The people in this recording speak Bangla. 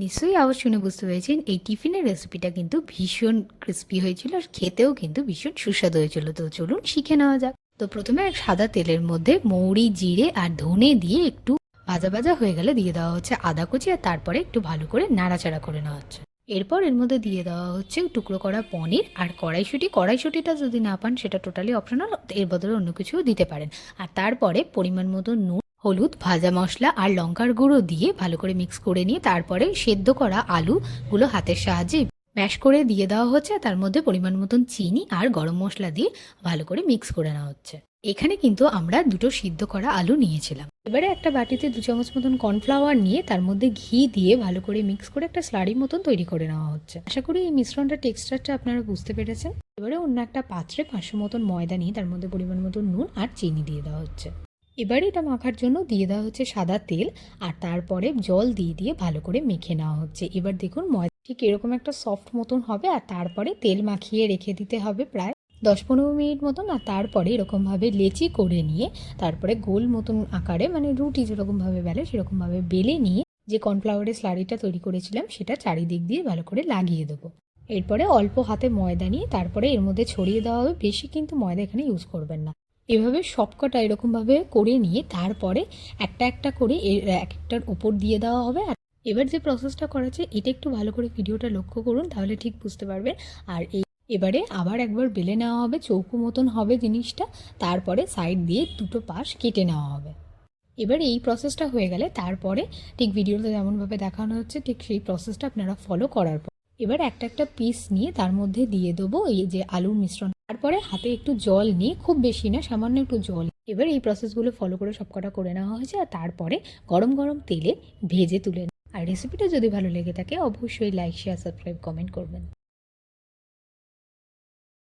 নিশ্চয়ই আওয়াজ শুনে বুঝতে পেরেছেন এই টিফিনের রেসিপিটা কিন্তু ভীষণ ক্রিস্পি হয়েছিল আর খেতেও কিন্তু ভীষণ সুস্বাদু হয়েছিল। তো চলুন শিখে নেওয়া যাক। তো প্রথমে এক সাদা তেলের মধ্যে মৌরি, জিরে আর ধনে দিয়ে একটু ভাজা ভাজা হয়ে গেলে দিয়ে দেওয়া হচ্ছে আদা কুচি, আর তারপরে একটু ভালো করে নাড়াচাড়া করে নেওয়া হচ্ছে। এরপর এর মধ্যে দিয়ে দেওয়া হচ্ছে টুকরো করা পনির আর কড়াইশুঁটি। কড়াইশুঁটিটা যদি না পান সেটা টোটালি অপশনাল, এর বদলে অন্য কিছুও দিতে পারেন। আর তারপরে পরিমাণ মতো নুন, হলুদ, ভাজা মশলা আর লঙ্কার গুঁড়ো দিয়ে ভালো করে মিক্স করে নিয়ে তারপরে সেদ্ধ করা আলুগুলো হাতের সাহায্যে ম্যাশ করে দিয়ে দেওয়া হচ্ছে। তার মধ্যে পরিমাণ মতন চিনি আর গরম মশলা দিয়ে ভালো করে মিক্স করে নেওয়া হচ্ছে। এখানে কিন্তু আমরা দুটো সিদ্ধ করা আলু নিয়েছিলাম। এবারে একটা বাটিতে 2 চামচ মতন কর্নফ্লাওয়ার নিয়ে তার মধ্যে ঘি দিয়ে ভালো করে মিক্স করে একটা স্লারি মতন তৈরি করে নেওয়া হচ্ছে। আশা করি এই মিশ্রণটা টেক্সচারটা আপনারা বুঝতে পেরেছেন। এবারে অন্য একটা পাত্রে 500 মতন ময়দা নিয়ে তার মধ্যে পরিমাণ মতন নুন আর চিনি দিয়ে দেওয়া হচ্ছে। এবারে এটা মাখার জন্য দিয়ে দেওয়া হচ্ছে সাদা তেল, আর তারপরে জল দিয়ে দিয়ে ভালো করে মেখে নেওয়া হচ্ছে। এবার দেখুন ময়দা ঠিক এরকম একটা সফট মতন হবে, আর তারপরে তেল মাখিয়ে রেখে দিতে হবে প্রায় 10-15 মিনিট মতন। আর তারপরে এরকমভাবে লেচি করে নিয়ে তারপরে গোল মতন আকারে, মানে রুটি যেরকমভাবে বেলে সেরকমভাবে বেলে নিয়ে যে কর্নফ্লাওয়ারের স্লারিটা তৈরি করেছিলাম সেটা চারিদিক দিয়ে ভালো করে লাগিয়ে দেবো। এরপরে অল্প হাতে ময়দা নিয়ে তারপরে এর মধ্যে ছড়িয়ে দেওয়া হবে। বেশি কিন্তু ময়দা এখানে ইউজ করবেন না। এভাবে সবকটা এরকমভাবে করে নিয়ে তারপরে একটা একটা করে এক একটার উপর দিয়ে দেওয়া হবে। আর এবার যে প্রসেসটা করেছে এটা একটু ভালো করে ভিডিওটা লক্ষ্য করুন, তাহলে ঠিক বুঝতে পারবেন। আর এবারে আবার একবার বেলে নেওয়া হবে, চৌকো মতন হবে জিনিসটা। তারপরে সাইড দিয়ে দুটো পাশ কেটে নেওয়া হবে। এবার এই প্রসেসটা হয়ে গেলে তারপরে ঠিক ভিডিওতে যেমনভাবে দেখানো হচ্ছে ঠিক সেই প্রসেসটা আপনারা ফলো করার পর এবার একটা একটা পিস নিয়ে তার মধ্যে দিয়ে দেবো এই যে আলুর মিশ্রণ। তারপরে হাতে একটু জল নিয়ে, খুব বেশি না, সামান্য একটু জল, এবার এই প্রসেসগুলো ফলো করে সবকটা করে নেওয়া হয়েছে। আর তারপরে গরম গরম তেলে ভেজে তুলে। আর রেসিপিটা যদি ভালো লেগে থাকে অবশ্যই লাইক, শেয়ার, সাবস্ক্রাইব, কমেন্ট করবেন।